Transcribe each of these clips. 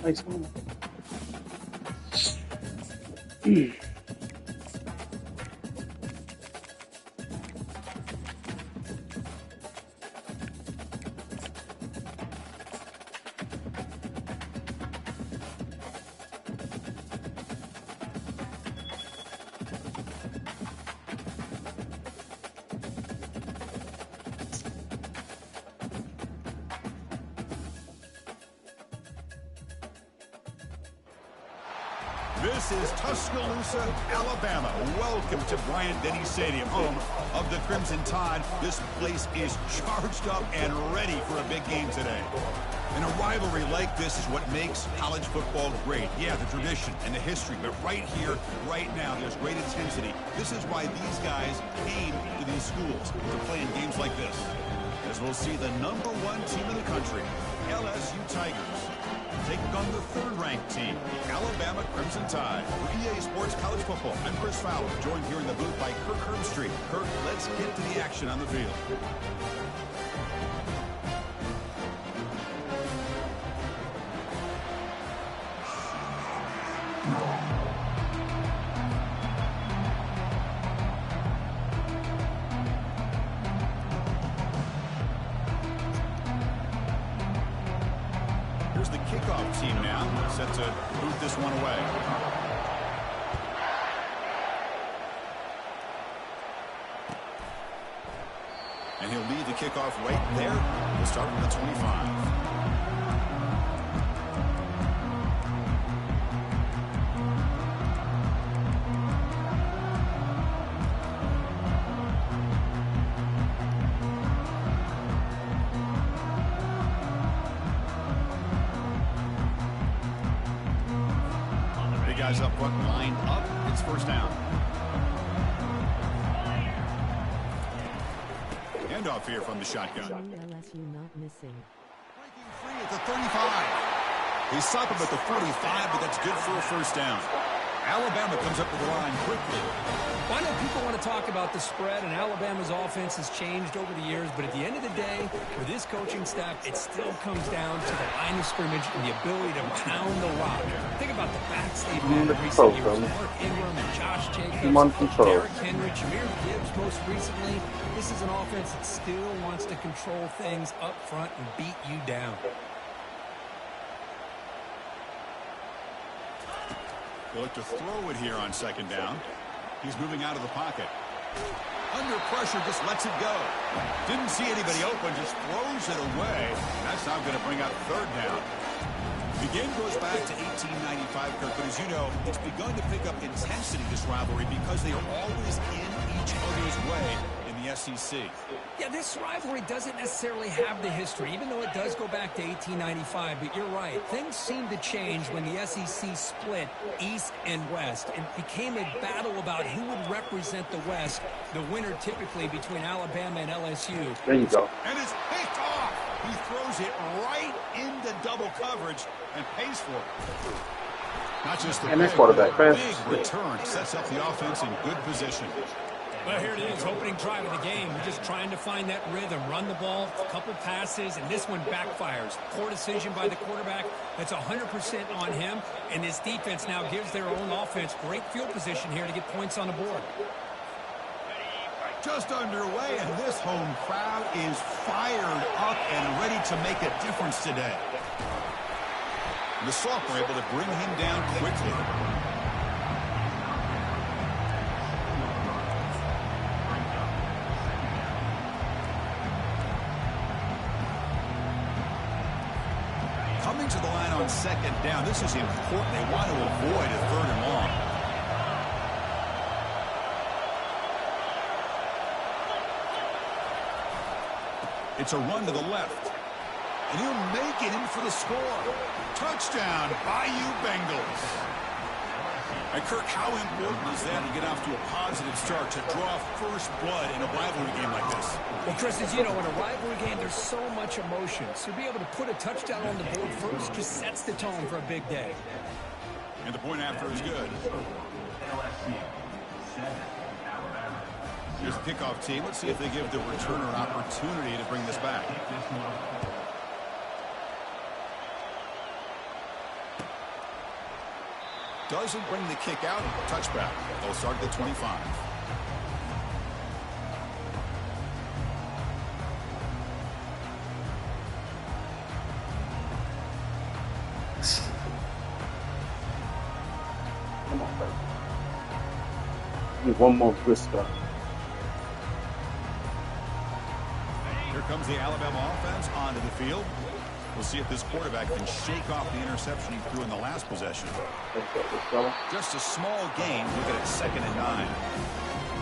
Nice one. This is Tuscaloosa, Alabama. Welcome to Bryant-Denny Stadium, home of the Crimson Tide. This place is charged up and ready for a big game today. And a rivalry like this is what makes college football great. Yeah, the tradition and the history, but right here, right now, there's great intensity. This is why these guys came to these schools to play in games like this. As we'll see the #1 team in the country, LSU Tigers, taking on the third-ranked team, Alabama Crimson Tide. For EA Sports College Football, I'm Chris Fowler, joined here in the booth by Kirk Herbstreit. Kirk, let's get to the action on the field. Here's the kickoff team now, set to boot this one away. And he'll lead the kickoff right there. We'll start from the 25. Guys up front, lined up. It's first down. Handoff here from the shotgun. LSU not missing. Breaking free at the 35. He stopped him at the 45, but that's good for a first down. Alabama comes up to the line quickly. Well, I know people want to talk about the spread, and Alabama's offense has changed over the years, but at the end of the day, for this coaching staff, it still comes down to the line of scrimmage and the ability to pound the rock. Think about the backs they've had in recent years. Mark Ingram and Josh Jacobs, Derrick Henry, Jahmyr Gibbs most recently. This is an offense that still wants to control things up front and beat you down. They'll look to throw it here on second down. He's moving out of the pocket. Under pressure, just lets it go. Didn't see anybody open, just throws it away. That's now going to bring out third down. The game goes back to 1895, Kirk, but as you know, it's begun to pick up intensity, this rivalry, because they are always in each other's way in the SEC. Yeah, this rivalry doesn't necessarily have the history, even though it does go back to 1895, but you're right. Things seem to change when the SEC split East and West and became a battle about who would represent the West, the winner typically between Alabama and LSU. There you go. And it's picked off. He throws it right into double coverage and pays for it. Not just the big return sets up the offense in good position. Well, here it is, opening drive of the game. We're just trying to find that rhythm, run the ball, a couple passes, and this one backfires. Poor decision by the quarterback. That's 100% on him, and this defense now gives their own offense great field position here to get points on the board. Just underway, and this home crowd is fired up and ready to make a difference today. The Soft were able to bring him down quickly. Coming to the line on second down, this is important. They want to avoid a third and long. It's a run to the left. And he'll make it in for the score. Touchdown, Bayou Bengals. And Kirk, how important is that to get off to a positive start, to draw first blood in a rivalry game like this? Well, Chris, as you know, in a rivalry game, there's so much emotion. So to be able to put a touchdown on the board first just sets the tone for a big day. And the point after is good. Here's the kickoff team. Let's see if they give the returner an opportunity to bring this back. Doesn't bring the kick out. Touchback. They'll start at the 25. Come on, baby. Need one more good stuff. Here comes the Alabama offense onto the field. We'll see if this quarterback can shake off the interception he threw in the last possession. Just a small gain. Look at it, 2nd and 9.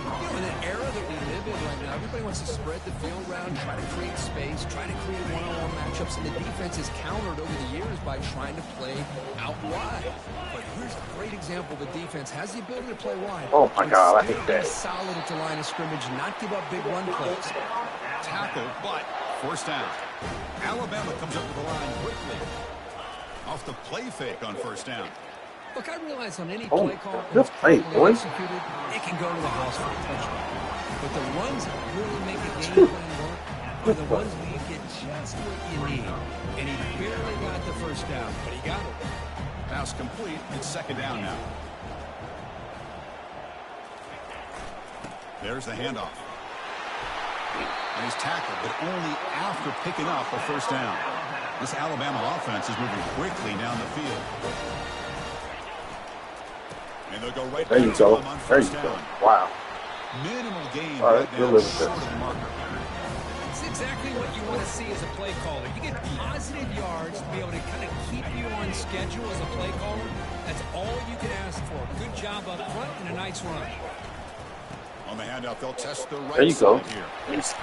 You know, in an era that we live in right now, everybody wants to spread the field around, try to create space, try to create one-on-one matchups, and the defense is countered over the years by trying to play out wide. But here's a great example of a defense has the ability to play wide. Oh my God, I hate that. Solid at the line of scrimmage, not give up big run plays. Tackle, but first down. Alabama comes up to the line quickly. Off the play fake on first down. Look, I realize on any play call, good play, boys. Executed, it can go to the house for a touchdown. But the ones that really make a game plan work are the ones where you get just what you need. And he barely got the first down, but he got it. Pass complete. It's 2nd down now. There's the handoff. And he's tackled, but only after picking up a first down. This Alabama offense is moving quickly down the field. And they'll go right there you go. There you go. Wow. Minimal gain All right, right now, short of the marker. It's exactly what you want to see as a play caller. You get positive yards to be able to kind of keep you on schedule as a play caller. That's all you can ask for. Good job up front and a nice run. On the handoff, they'll test the right there you go. side here. There's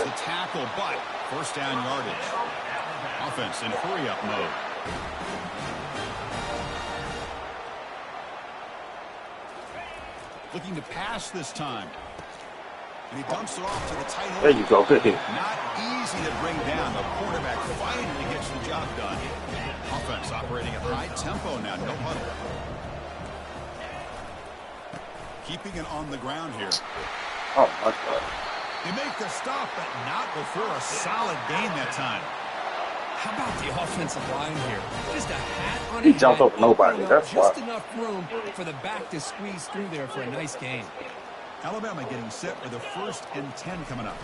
the tackle, but first down yardage. Offense in hurry-up mode. Looking to pass this time. And he dumps it off to the tight end. There you go. Good hit. Not easy to bring down. The quarterback finally gets the job done. Offense operating at high tempo now. No huddle. Keeping it on the ground here. Oh, my God. They make the stop, but not before a solid gain that time. How about the offensive line here? Just a hat on He jumped over nobody. That's why. just enough room for the back to squeeze through there for a nice gain. Alabama getting set for the 1st and 10 coming up.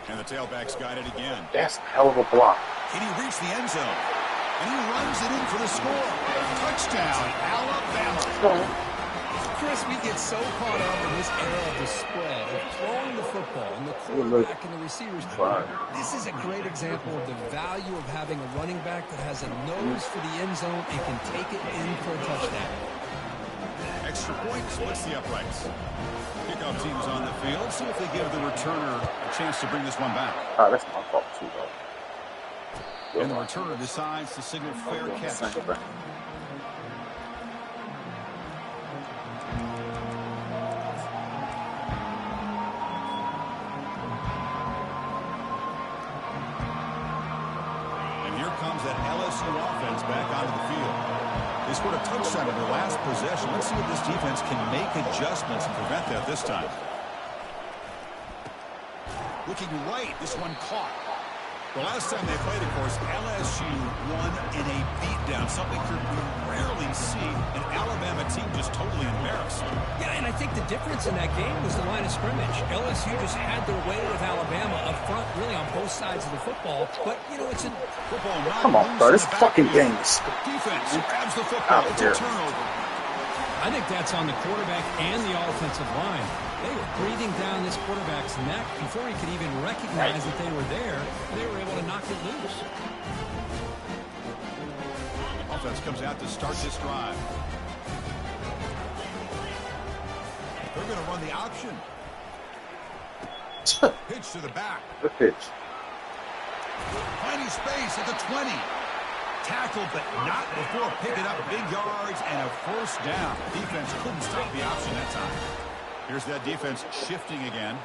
And the tailback's got it again. That's a hell of a block. Can he reach the end zone? And he runs it in for the score. Touchdown, Alabama. Chris, we get so caught up in this era of the spread, of throwing the football, and the quarterback and the receivers. This is a great example of the value of having a running back that has a nose for the end zone and can take it in for a touchdown. Extra point splits the uprights. Kickoff team's on the field. See if they give the returner a chance to bring this one back. Oh, that's my fault, too, though. And the returner decides to signal fair catch. That LSU offense back onto the field. They scored a touchdown in their last possession. Let's see if this defense can make adjustments and prevent that this time. Looking right, this one caught. The last time they played, of course, LSU won in a beatdown, something we rarely see. An Alabama team just totally embarrassed. Yeah, and I think the difference in that game was the line of scrimmage. LSU just had their way with Alabama up front, really on both sides of the football. But, you know, it's a football. Come on, bro. This fucking game is... Defense grabs the football. It's a turnover. I think that's on the quarterback and the offensive line. They were breathing down this quarterback's neck before he could even recognize that they were there. They were able to knock it loose. Offense comes out to start this drive. They're going to run the option. Pitch to the back. Good pitch. Finding space at the 20. Tackled, but not before picking up big yards and a first down. Defense couldn't stop the option that time. Here's that defense shifting again.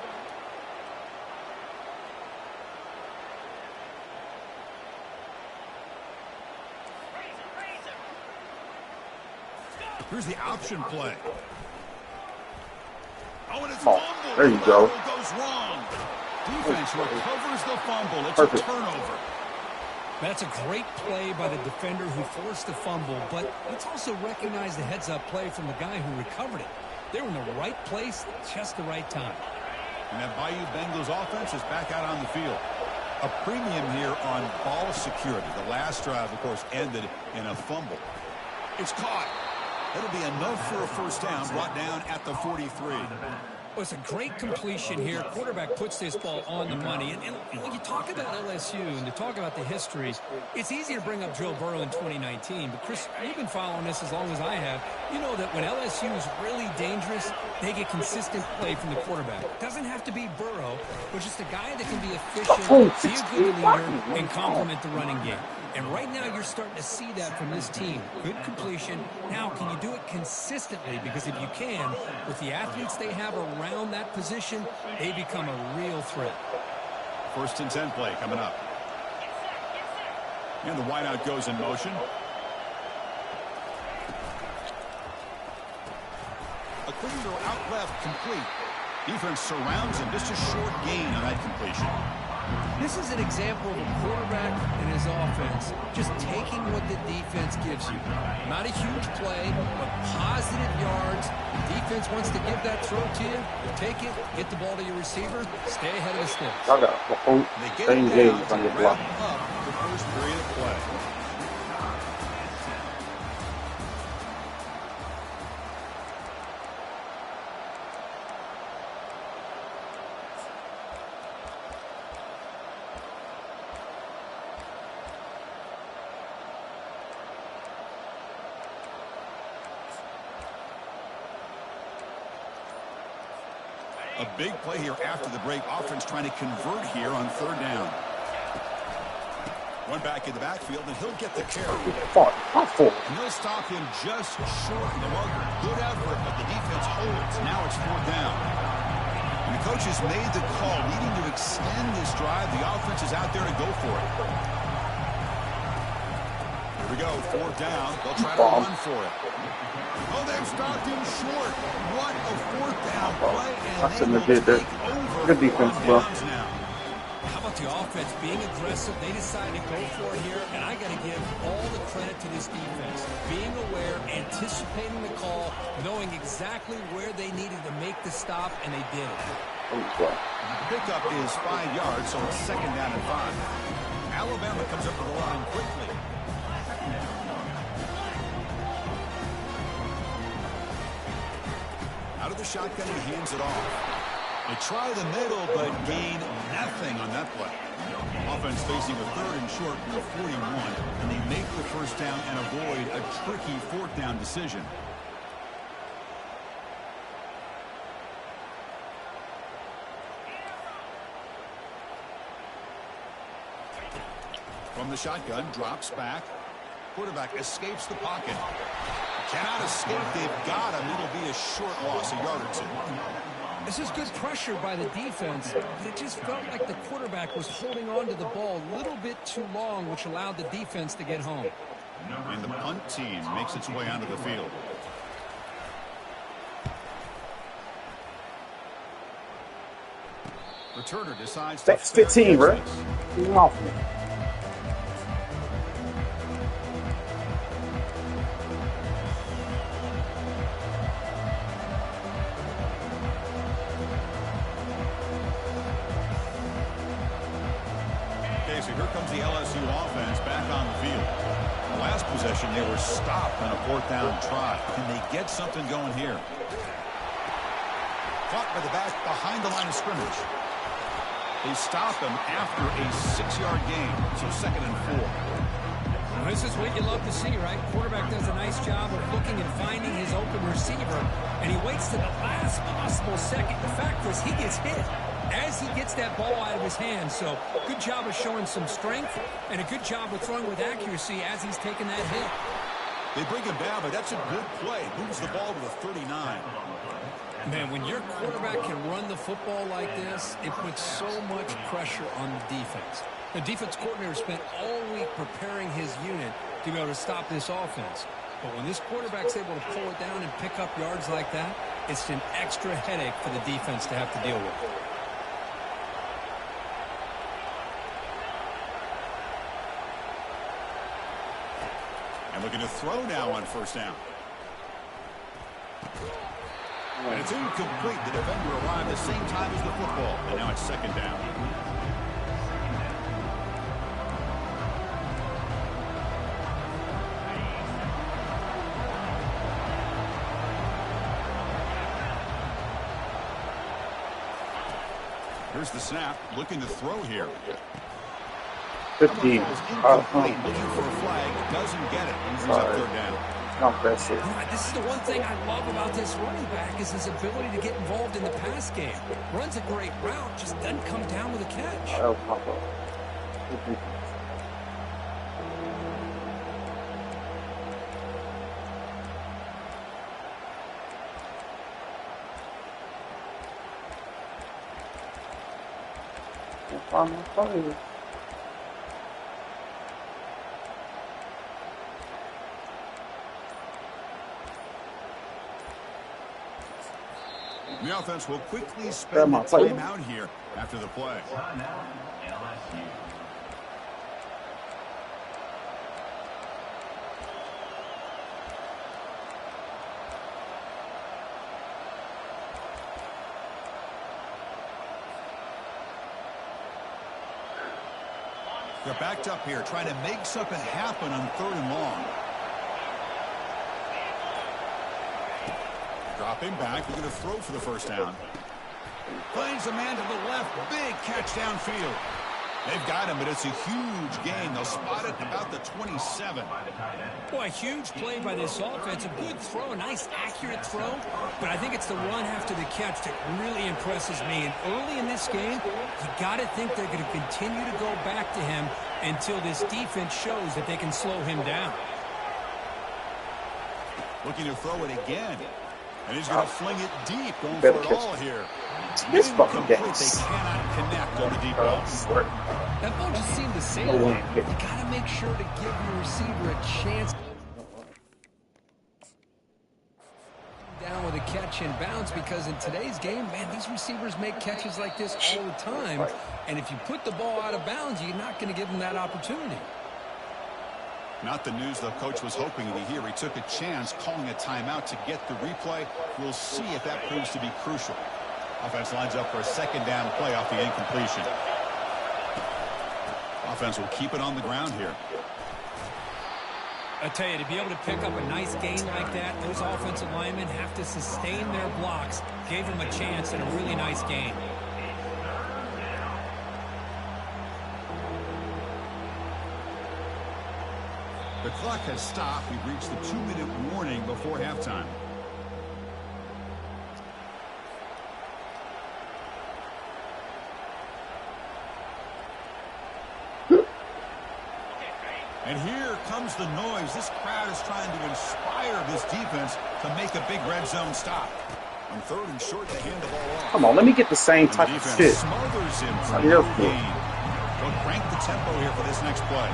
Here's the option play. Oh, and it's fumbled. There you go. Goes wrong. Defense recovers the fumble. It's Perfect. a turnover. That's a great play by the defender who forced the fumble, but let's also recognize the heads-up play from the guy who recovered it. They were in the right place, just the right time. And that Bayou Bengals offense is back out on the field. A premium here on ball security. The last drive, of course, ended in a fumble. It's caught. That'll be enough for a first down, brought down at the 43. Well, it's a great completion here. Quarterback puts this ball on the money. And when you talk about LSU and you talk about the history, it's easy to bring up Joe Burrow in 2019. But, Chris, you've been following this as long as I have. You know that when LSU is really dangerous, they get consistent play from the quarterback. It doesn't have to be Burrow, but just a guy that can be efficient, be a good leader, and complement the running game. And right now you're starting to see that from this team. Good completion. Now, can you do it consistently? Because if you can, with the athletes they have around that position, they become a real threat. 1st and 10 play coming up. And the wideout goes in motion. A clean throw out left, complete. Defense surrounds him. Just a short gain on that completion. This is an example of a quarterback and his offense just taking what the defense gives you. Not a huge play, but positive yards. The defense wants to give that throw to you. You take it, get the ball to your receiver, stay ahead of the sticks. I got the whole same game on the block. Up the first period of play. A big play here after the break. Offense trying to convert here on 3rd down. One back in the backfield, and he'll get the carry. And they'll stop him just short of the marker. Good effort, but the defense holds. Now it's 4th down. And the coach has made the call, needing to extend this drive. The offense is out there to go for it. Here we go, 4th down. They'll try to run for it. Oh, they've stopped him short. What a 4th down play, and they will take over. Good defense, bro. How about the offense being aggressive? They decided to go for it here, and I got to give all the credit to this defense. Being aware, anticipating the call, knowing exactly where they needed to make the stop, and they did it. Pickup is 5 yards, so it's 2nd down and 5. Alabama comes up with the line quickly. Out of the shotgun, he hands it off. They try the middle, but gain nothing on that play. Offense facing a 3rd and short from the 41, and they make the first down and avoid a tricky 4th down decision. From the shotgun, drops back. Quarterback escapes the pocket. Cannot escape. They've got him. It'll be a short loss, a yard or 2. This is good pressure by the defense, but it just felt like the quarterback was holding on to the ball a little bit too long, which allowed the defense to get home. And the punt team makes its way onto the field. Returner decides to... That's 15, right? Off me. So here comes the LSU offense back on the field. The last possession, they were stopped on a 4th down try. Can they get something going here? Caught by the back behind the line of scrimmage. They stop him after a 6-yard gain, so 2nd and 4. Well, this is what you love to see, right? Quarterback does a nice job of looking and finding his open receiver, and he waits to the last possible second. The fact is, he gets hit as he gets that ball out of his hands. So good job of showing some strength and a good job of throwing with accuracy as he's taking that hit. They bring him down, but that's a good play. Moves the ball to the 39. Man, when your quarterback can run the football like this, it puts so much pressure on the defense. The defense coordinator spent all week preparing his unit to be able to stop this offense. But when this quarterback's able to pull it down and pick up yards like that, it's an extra headache for the defense to have to deal with. And looking to throw now on first down. And it's incomplete. The defender arrived at the same time as the football. And now it's second down. Here's the snap. Looking to throw here. 15. Looking for a flag. Doesn't get it. He's up third down. Impressive. This is the one thing I love about this running back is his ability to get involved in the pass game. Runs a great route, just doesn't come down with a catch. That'll pop up. The offense will quickly spend the time out here after the play. They're backed up here, trying to make something happen on third and long. Dropping back, we're going to throw for the first down. Finds a man to the left, big catch downfield. They've got him, but it's a huge gain. They'll spot it about the 27. Boy, a huge play by this offense. A good throw, a nice accurate throw. But I think it's the run after the catch that really impresses me. And early in this game, you got to think they're going to continue to go back to him until this defense shows that they can slow him down. Looking to throw it again. And he's going to fling it deep, going for it all here. This fucking game. They cannot connect on the deep ball. That ball just seemed to sail away. You got to make sure to give your receiver a chance. Down with a catch and bounce, because in today's game, man, these receivers make catches like this all the time. And if you put the ball out of bounds, you're not going to give them that opportunity. Not the news the coach was hoping to hear. He took a chance calling a timeout to get the replay. We'll see if that proves to be crucial. Offense lines up for a second down play off the incompletion. Offense will keep it on the ground here. I tell you, to be able to pick up a nice gain like that, those offensive linemen have to sustain their blocks. Gave them a chance and a really nice gain. The clock has stopped. We've reached the 2-minute warning before halftime. And here comes the noise. This crowd is trying to inspire this defense to make a big red zone stop. On third and short, they hand the ball off. Come on, let me get the same type of shit. Smothers him for no gain. They'll crank the tempo here for this next play.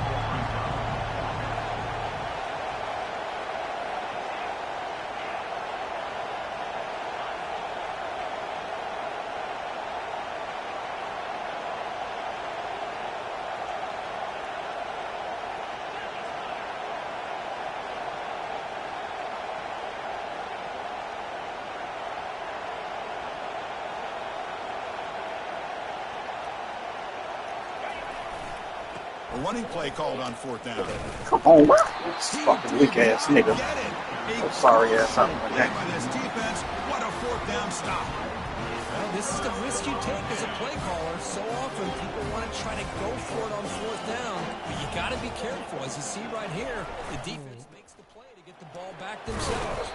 A running play called on fourth down. Come on, this fucking weak ass nigga. Oh, sorry ass out like that. By this defense, what a fourth down stop. Well, this is the risk you take as a play caller. So often people want to try to go for it on fourth down, but you got to be careful. As you see right here, the defense makes the play to get the ball back themselves.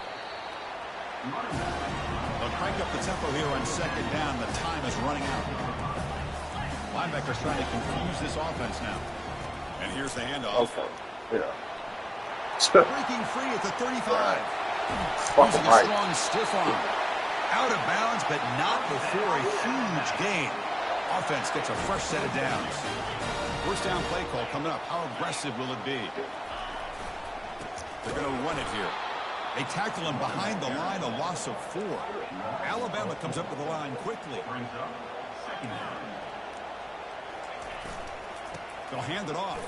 They'll crank up the tempo here on second down. The time is running out. Linebackers trying to confuse this offense now. And here's the handoff. Okay. Yeah. Breaking free at the 35. Using a strong stiff arm. Out of bounds, but not before a huge gain. Offense gets a fresh set of downs. First down play call coming up. How aggressive will it be? They're going to run it here. They tackle him behind the line, a loss of 4. Alabama comes up with the line quickly. They'll hand it off.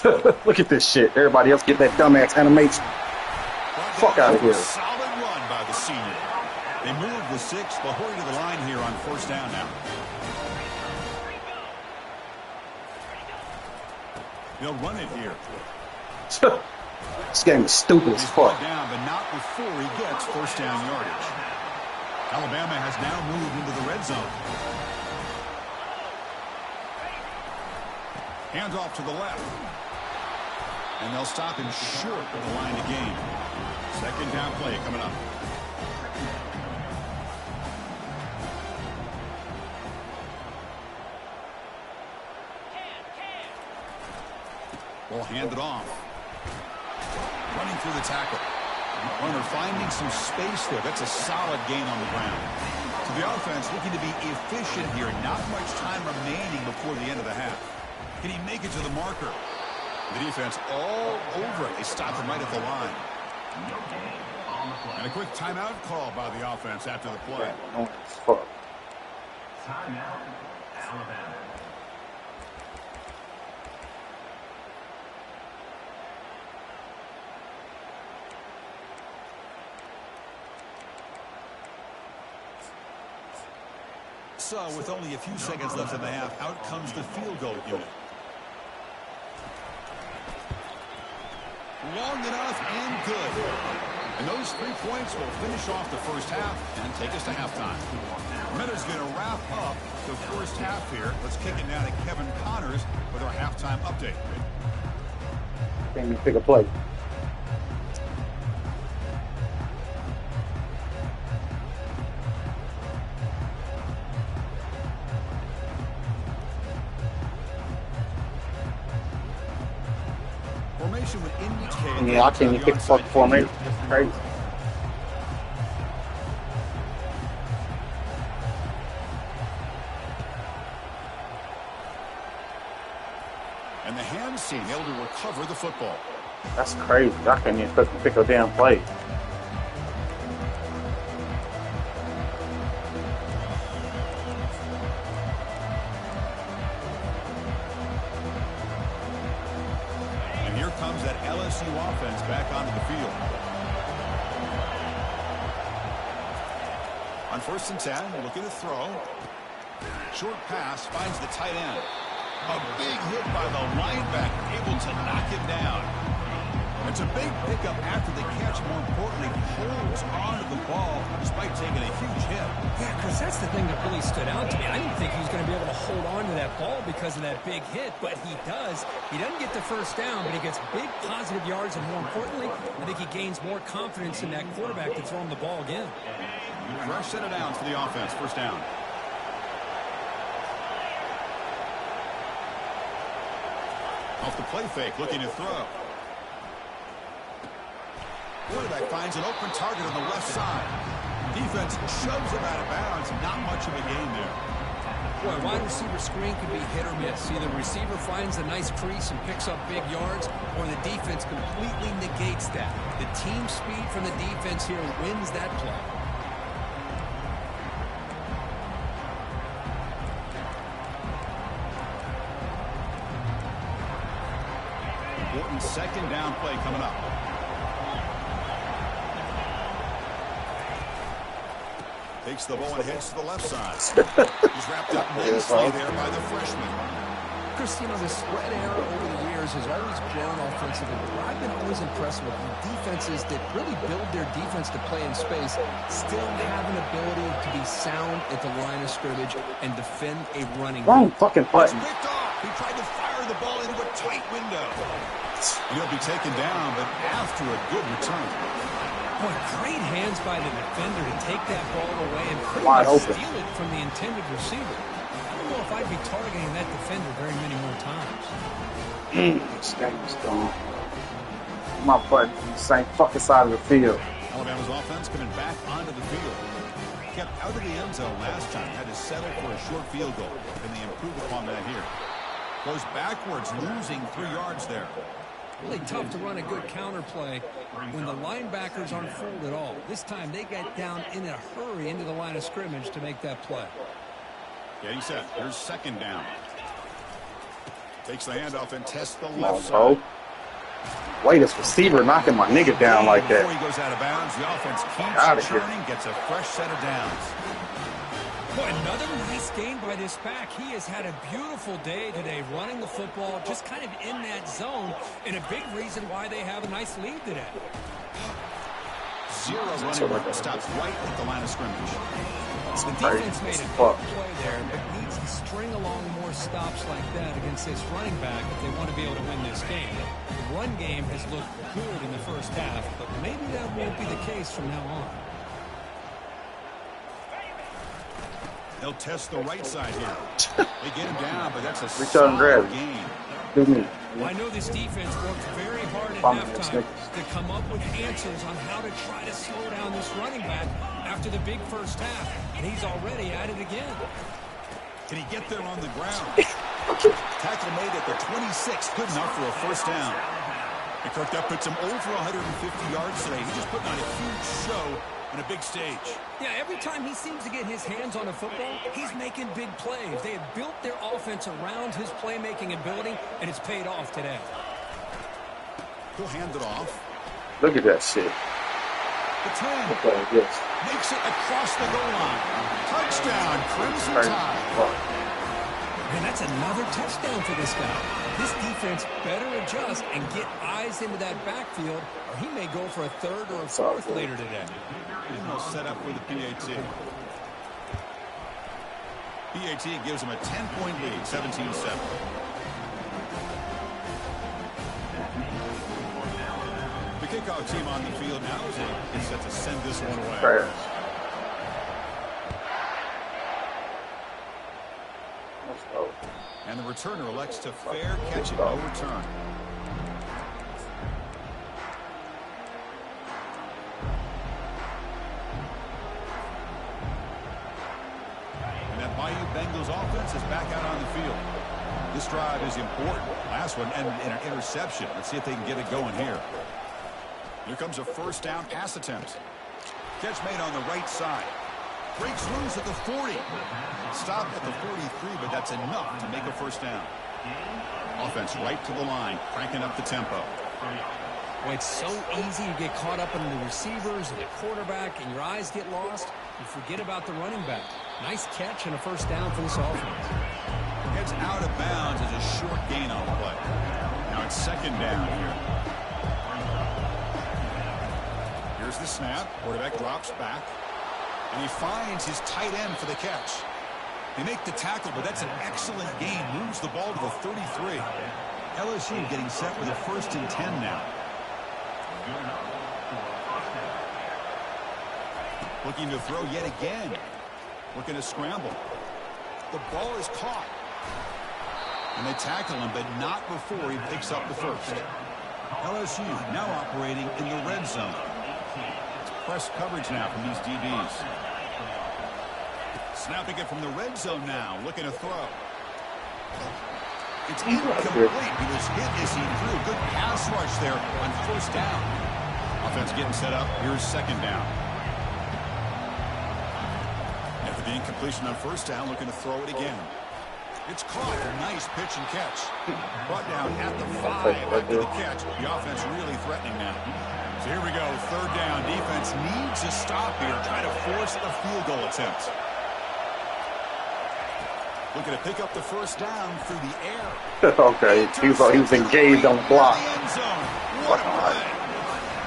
Look at this shit. Everybody else get that dumbass animation. Fuck out of here. Solid run by the senior. They move the 6, but hurry to the line here on first down now. They'll run it here. This game is stupid as fuck. Down, but not before he gets first down yardage. Alabama has now moved into the red zone. Hands off to the left. And they'll stop him short of the line of game. Second down play coming up. We'll hand it off. Running through the tackle. Runner finding some space there. That's a solid gain on the ground. So the offense looking to be efficient here. Not much time remaining before the end of the half. Can he make it to the marker? The defense all over it. They stop him right at the line. And a quick timeout call by the offense after the play. Timeout, Alabama. So, with only a few seconds left in the half, out comes the field goal unit. Long enough and good. And those 3 points will finish off the first half and take us to halftime. Minuta's going to wrap up the first half here. Let's kick it now to Kevin Connors with our halftime update. Can't even pick a play. Formation would indicate. Yeah, I can't even pick the fucking formation. Crazy. And the hands seem able to recover the football. That's crazy. I can't even pick a damn play. That LSU offense back onto the field. On 1st and 10, looking to throw. Short pass finds the tight end. A big hit by the linebacker, able to knock him down. It's a big pickup after the catch. More importantly, holds onto the ball despite taking a huge hit. Yeah, Chris, that's the thing that really stood out to me. I didn't think he was going to be able to hold on to that ball because of that big hit, but he does. He doesn't get the first down, but he gets big positive yards, and more importantly, I think he gains more confidence in that quarterback to throw him the ball again. Fresh set of downs for the offense. First down. Off the play fake, looking to throw. Quarterback finds an open target on the left side. Defense shoves him out of bounds. Not much of a gain there. Boy, wide receiver screen can be hit or miss. Either the receiver finds a nice crease and picks up big yards, or the defense completely negates that. The team speed from the defense here wins that play. Important second down play coming up. Takes the ball and heads to the left side. He's wrapped up nicely there by the freshman. Chris, you know, the spread era over the years has always grown offensively, but I've been always impressed with the defenses that really build their defense to play in space, still have an ability to be sound at the line of scrimmage and defend a running Wrong fucking button. It's picked off. He tried to fire the ball into a tight window. He'll be taken down, but after a good return. Boy, great hands by the defender to take that ball away and pretty Wide much open. steal it from the intended receiver. I don't know if I'd be targeting that defender very many more times. This game is gone. My button on the same fucking side of the field. Alabama's offense coming back onto the field. Kept out of the end zone last time. Had to settle for a short field goal. And they improve upon that here. Goes backwards, losing 3 yards there. Really tough to run a good counter play when the linebackers aren't full at all. This time they get down in a hurry into the line of scrimmage to make that play. Getting set. Here's second down. Takes the handoff and tests the Come left on, side. bro. Wait, this receiver knocking my nigga down like Before that. he goes out of bounds, the offense Outta keeps here. churning, gets a fresh set of downs. Boy, another nice game by this back. He has had a beautiful day today running the football, just kind of in that zone, and a big reason why they have a nice lead today. Zero running room stops right at the line of scrimmage. The defense made a good play there, but needs to string along more stops like that against this running back if they want to be able to win this game. The run game has looked good in the first half, but maybe that won't be the case from now on. They'll test the right side here. They get him down, but that's a Reach out and grab solid it. gain. Good me. Well, I know this defense worked very hard at Bama, halftime Snickers. to come up with answers on how to try to slow down this running back after the big first half, and he's already at it again. Can he get there on the ground? Tackle made at the 26, good enough for a first down. And Kirk, that puts him over 150 yards today. He's just putting on a huge show on a big stage. Yeah, every time he seems to get his hands on a football, he's making big plays. They have built their offense around his playmaking ability, and it's paid off today. He'll hand it off. Look at that shit. The 10 Look at this. makes it across the goal line. Touchdown, Crimson Crazy. Tide. And that's another touchdown for this guy. This defense better adjust and get eyes into that backfield, or he may go for a third or a fourth later today. And they'll set up with the PAT. PAT gives him a 10-point lead, 17-7. The kickoff team on the field now is set to send this one away. Trash. Let's go. And the returner elects to fair catch it, no return. And that Bayou Bengals offense is back out on the field. This drive is important. Last one ended in an interception. Let's see if they can get it going here. Here comes a first down pass attempt. Catch made on the right side. Breaks loose at the 40. Stopped at the 43, but that's enough to make a first down. Offense right to the line, cranking up the tempo. Well, it's so easy to get caught up in the receivers and the quarterback, and your eyes get lost. You forget about the running back. Nice catch and a first down for this offense. Heads out of bounds as a short gain on the play. Now it's second down here. Here's the snap. Quarterback drops back. And he finds his tight end for the catch. They make the tackle, but that's an excellent gain. Moves the ball to the 33. LSU getting set with a 1st and 10 now. Looking to throw yet again. Looking to scramble. The ball is caught. And they tackle him, but not before he picks up the first. LSU now operating in the red zone. It's press coverage now from these DBs. Snapping it from the red zone now, looking to throw. It's incomplete. He was hit as he threw. Good pass rush there on first down. Offense getting set up. Here's second down. After the incompletion on first down, looking to throw it again. It's caught. A nice pitch and catch. Brought down at the 5 after the catch. The offense really threatening now. So here we go. Third down. Defense needs a stop here. Trying to force a field goal attempt. Looking to pick up the first down through the air. Okay, he was engaged on the block. What a play.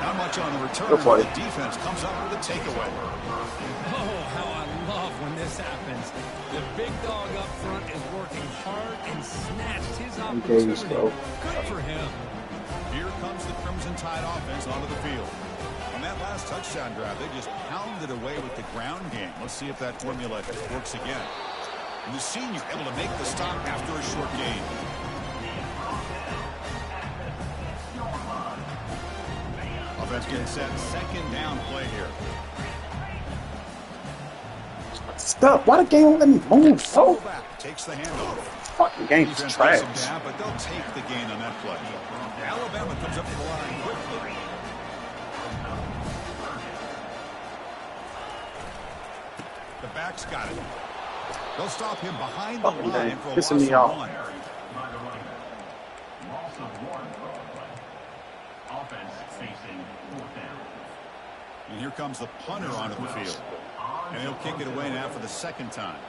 Not much on the return, Good play. but the defense comes up with a takeaway. Oh, how I love when this happens. The big dog up front is working hard and snatched his opportunity. Good for him. Here comes the Crimson Tide offense onto the field. On that last touchdown drive, they just pounded away with the ground game. Let's see if that formula works again. And the senior able to make the stop after a short gain. Offense getting set. Second down play here. Stop. Why the game won't let me move? Oh, Back takes the handoff. fucking game's Defense trash. gets him down, but they'll take the gain on that play. Alabama comes up to the line quickly. The back's got it. They'll stop him behind the Fucking line game. for a Pissing loss me of off. 1. facing fourth down. And here comes the punter onto the field. And he'll kick it away now for the second time.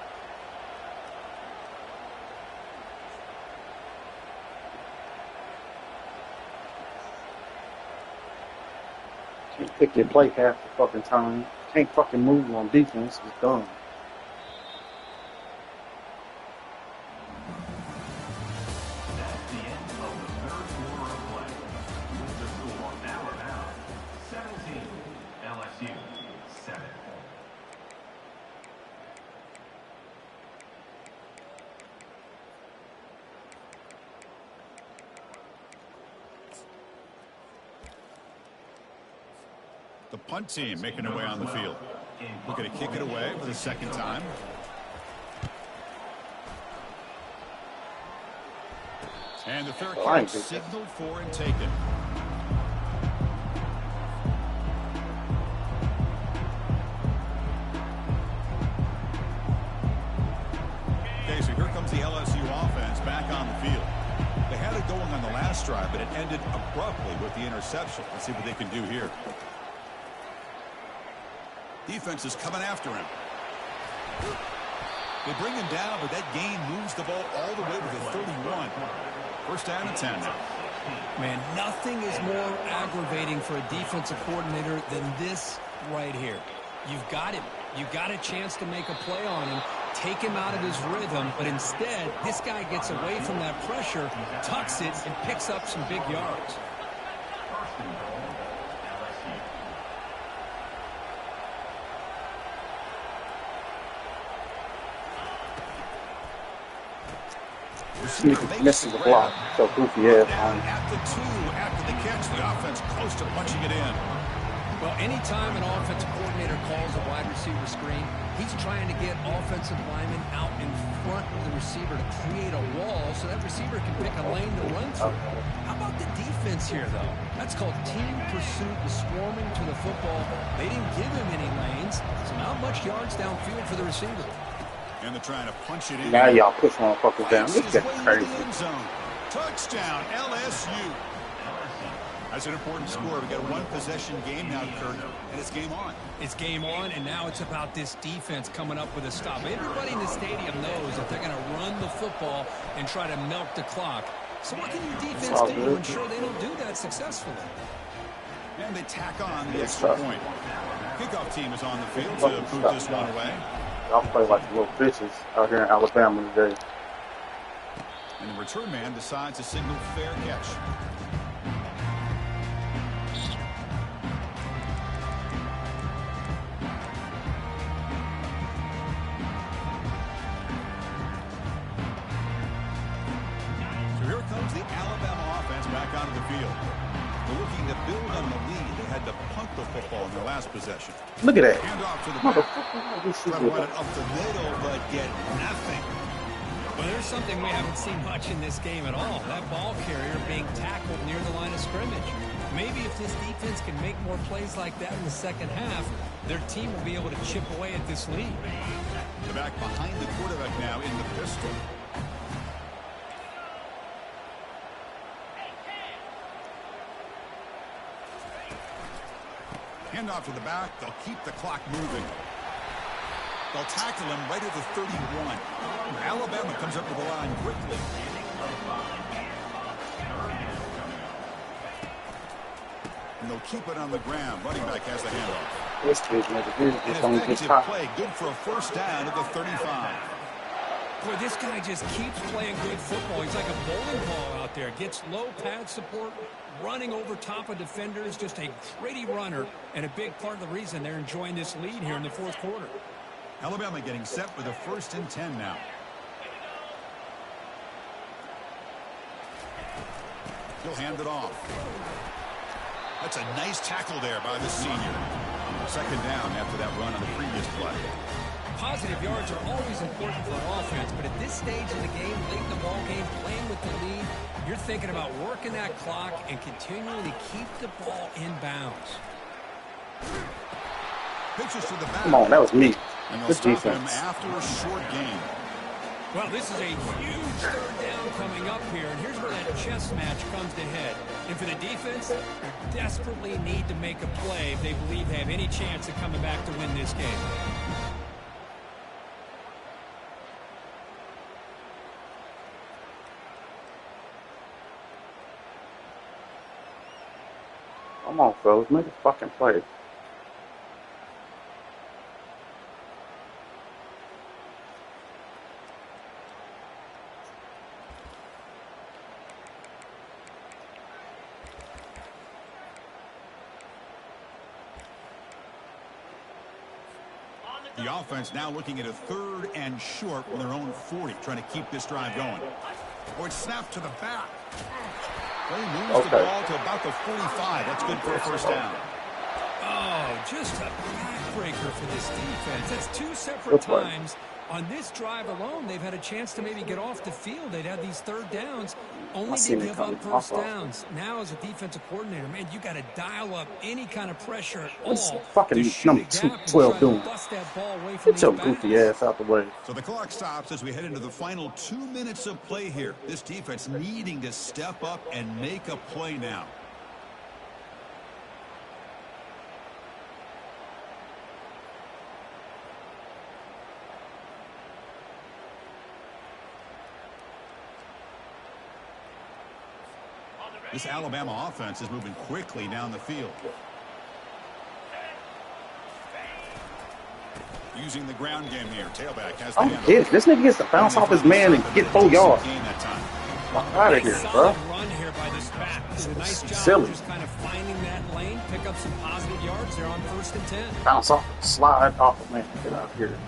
Can't pick your play half the fucking time. Can't fucking move on defense. It's done. That's the end of the third quarter of play. With the score Alabama 17, LSU 7. The punt team making their way on the field. We're going to kick it away for the second time. And the fair catch signaled for and taken. Okay, so here comes the LSU offense back on the field. They had it going on the last drive, but it ended abruptly with the interception. Let's see what they can do here. Defense is coming after him. They bring him down, but that gain moves the ball all the way to the 31. First down and 10 now. Man, nothing is more aggravating for a defensive coordinator than this right here. You've got him. You've got a chance to make a play on him, take him out of his rhythm, but instead, this guy gets away from that pressure, tucks it, and picks up some big yards. Missing the block, so goofy ass. At the 2 after the catch, the offense close to punching it in. Well, anytime an offensive coordinator calls a wide receiver screen, he's trying to get offensive linemen out in front of the receiver to create a wall so that receiver can pick a lane to run through. How about the defense here, though? That's called team pursuit and swarming to the football. They didn't give him any lanes, so not much yards downfield for the receiver. And they're trying to punch it in. Now y'all push motherfuckers down. This is crazy. Touchdown, LSU. That's an important score. We got a one-possession game now, Kirk, and it's game on. It's game on, and now it's about this defense coming up with a stop. Everybody in the stadium knows that they're going to run the football and try to milk the clock. So what can your defense do to ensure they don't do that successfully? And they tack on the extra point. Kickoff team is on the field to boot this one away. Y'all play like little bitches out here in Alabama today. And the return man decides to signal fair catch. So here comes the Alabama offense back onto the field. They're looking to build on the lead. They had to punt the football in their last possession. Look at that. Hand off to the back. Try to run it up the middle, but get nothing. Well, there's something we haven't seen much in this game at all. That ball carrier being tackled near the line of scrimmage. Maybe if this defense can make more plays like that in the second half, their team will be able to chip away at this lead. The back behind the quarterback now in the pistol. Hand off to the back. They'll keep the clock moving. They'll tackle him right at the 31. Alabama comes up to the line quickly. And they'll keep it on the ground. Running back has the handoff. This kid, And effective play, good for a first down at the 35. Boy, this guy just keeps playing good football. He's like a bowling ball out there. Gets low pad support, running over top of defenders. Just a gritty runner, and a big part of the reason they're enjoying this lead here in the fourth quarter. Alabama getting set with a 1st and 10 now. He'll hand it off. That's a nice tackle there by the senior. Second down after that run on the previous play. Positive yards are always important for an offense, but at this stage in the game, late in the ball game, playing with the lead, you're thinking about working that clock and continuing to keep the ball in bounds. Pitches to the back. Come on, that was me. And they'll Good stop him defense. after a short game. Well, this is a huge third down coming up here, and here's where that chess match comes to head. And for the defense, they desperately need to make a play if they believe they have any chance of coming back to win this game. Come on, fellas, make a fucking play. The offense now looking at a 3rd and short from their own 40, trying to keep this drive going. Or it's snapped to the back. Well, he moves the ball to about the 45. That's good for a first down. Oh, just a backbreaker for this defense. That's 2 separate times. On this drive alone, they've had a chance to maybe get off the field. They'd had these third downs, only to give up first downs. Now, as a defensive coordinator, man, you got to dial up any kind of pressure at all. What's fucking number 12 doing? Get your goofy ass out the way. So the clock stops as we head into the final 2 minutes of play here. This defense needing to step up and make a play now. This Alabama offense is moving quickly down the field. Using the ground game here. Tailback has the handle. This nigga gets to bounce off his man and get 4 yards. Fuck out of here, bro. Run here by this back. Did a nice job silly. Just kind of finding that lane, pick up some positive yards. They're on 1st and 10. Bounce off, slide off of man. Get out of here.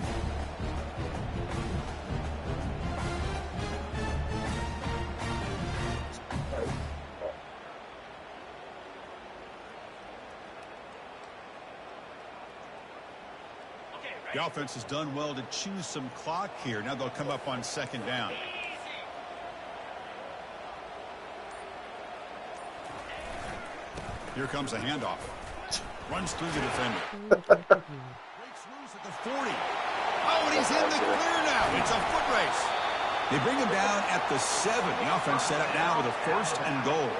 The offense has done well to choose some clock here. Now they'll come up on 2nd down. Here comes a handoff. Runs through the defender. Breaks loose at the 40. Oh, and he's in the clear now. It's a foot race. They bring him down at the 7. The offense set up now with a 1st and goal.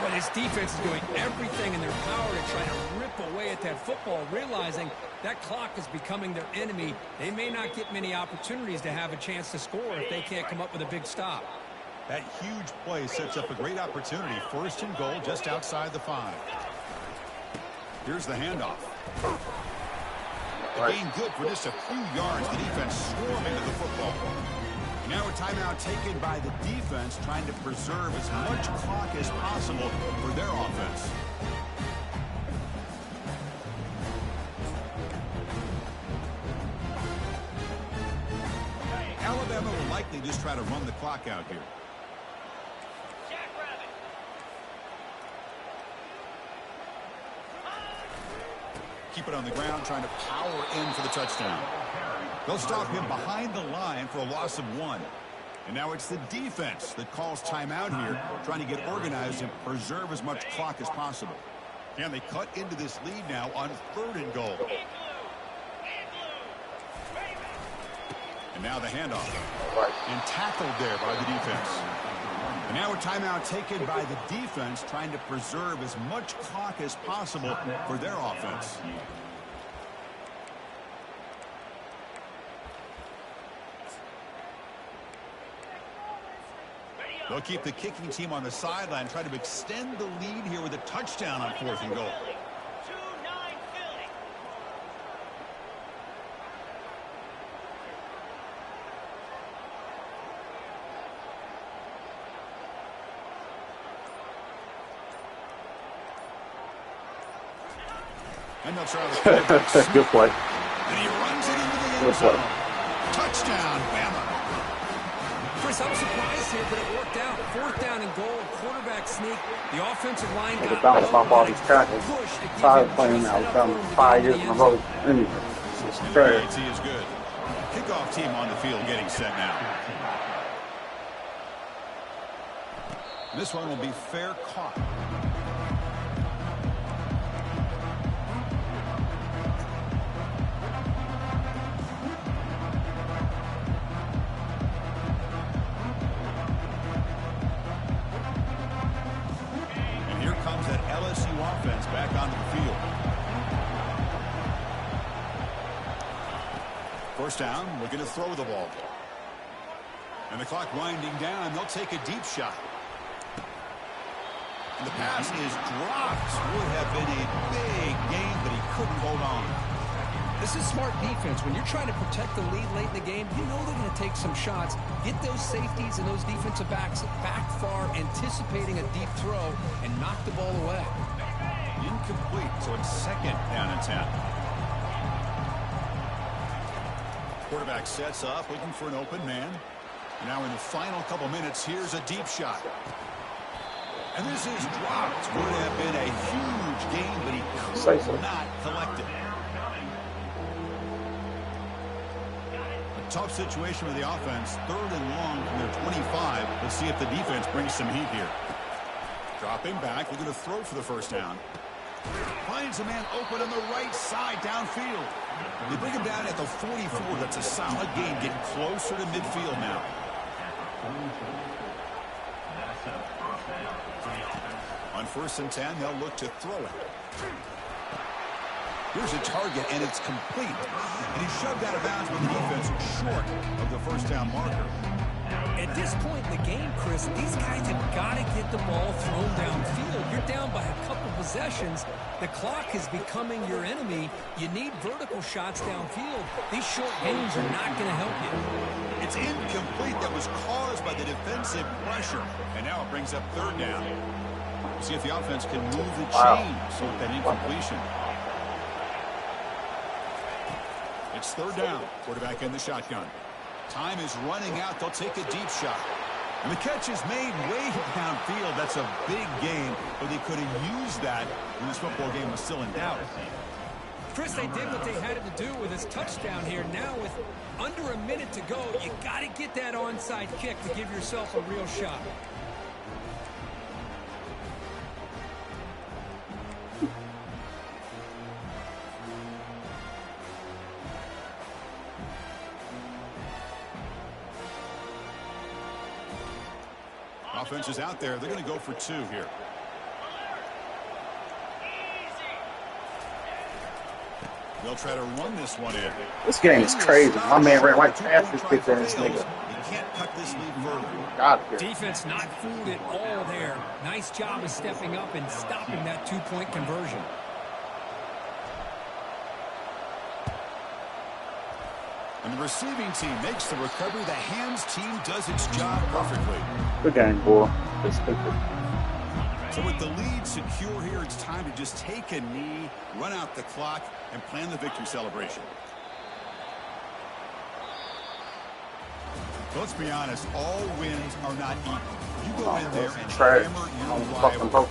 But his defense is doing everything in their power to try to rip away at that football, realizing that clock is becoming their enemy. They may not get many opportunities to have a chance to score if they can't come up with a big stop. That huge play sets up a great opportunity. 1st and goal just outside the 5. Here's the handoff. The gain good for just a few yards. The defense swarming to the football. Now a timeout taken by the defense, trying to preserve as much clock as possible for their offense. Alabama will likely just try to run the clock out here. Keep it on the ground, trying to power in for the touchdown. They'll stop him behind the line for a loss of 1. And now it's the defense that calls timeout here, trying to get organized and preserve as much clock as possible. And they cut into this lead now on 3rd and goal. And now the handoff. And tackled there by the defense. And now a timeout taken by the defense, trying to preserve as much clock as possible for their offense. They'll keep the kicking team on the sideline, try to extend the lead here with a touchdown on 4th and goal. And they'll try to good play. And he runs it into the end zone. Touchdown, Bama. Chris, I'm surprised here, but it worked out. 4th down and goal, quarterback sneak. The offensive line got bounced off all these tackles. Tired of playing now. We've done 5 years in a row. Anyway, it's trash. He is good. Kickoff team on the field getting set now. This one will be fair caught. first down, looking to throw the ball. And the clock winding down, they'll take a deep shot. And the pass is dropped. Would have been a big gain, but he couldn't hold on. This is smart defense. When you're trying to protect the lead late in the game, you know they're going to take some shots. Get those safeties and those defensive backs back far, anticipating a deep throw, and knock the ball away. Incomplete, so it's second down and 10. Quarterback sets up, looking for an open man. Now in the final couple minutes, here's a deep shot. And this is dropped. Would have been a huge gain, but he could not collect it. A tough situation with the offense. 3rd and long from their 25. Let's see if the defense brings some heat here. Dropping back, looking to throw for the first down. Finds a man open on the right side downfield. They bring him down at the 44. That's a solid gain. Getting closer to midfield now. On 1st and 10, they'll look to throw it. Here's a target, and it's complete. And he's shoved out of bounds with the defense short of the first down marker. At this point in the game, Chris, these guys have got to get the ball thrown downfield. You're down by a couple possessions. The clock is becoming your enemy. You need vertical shots downfield. These short gains are not going to help you. It's incomplete. That was caused by the defensive pressure. And now it brings up 3rd down. We'll see if the offense can move the chains with that incompletion. It's 3rd down. Quarterback in the shotgun. Time is running out. They'll take a deep shot. And the catch is made way downfield. That's a big gain, but they could have used that when this football game was still in doubt. Chris, they did what they had to do with his touchdown here. Now with under a minute to go, you got to get that onside kick to give yourself a real shot. Offense is out there. They're going to go for 2 here. They'll try to run this one in. This game is crazy. My man ran right past this bitch ass nigga. You can't cut this lead further. God, here. Defense not fooled at all there. Nice job of stepping up and stopping that 2-point conversion. And the receiving team makes the recovery. The hands team does its job perfectly. Good game, boy. It's stupid. So with the lead secure here, it's time to just take a knee, run out the clock, and plan the victory celebration. Let's be honest, all wins are not equal. You go in there and hammer your rival.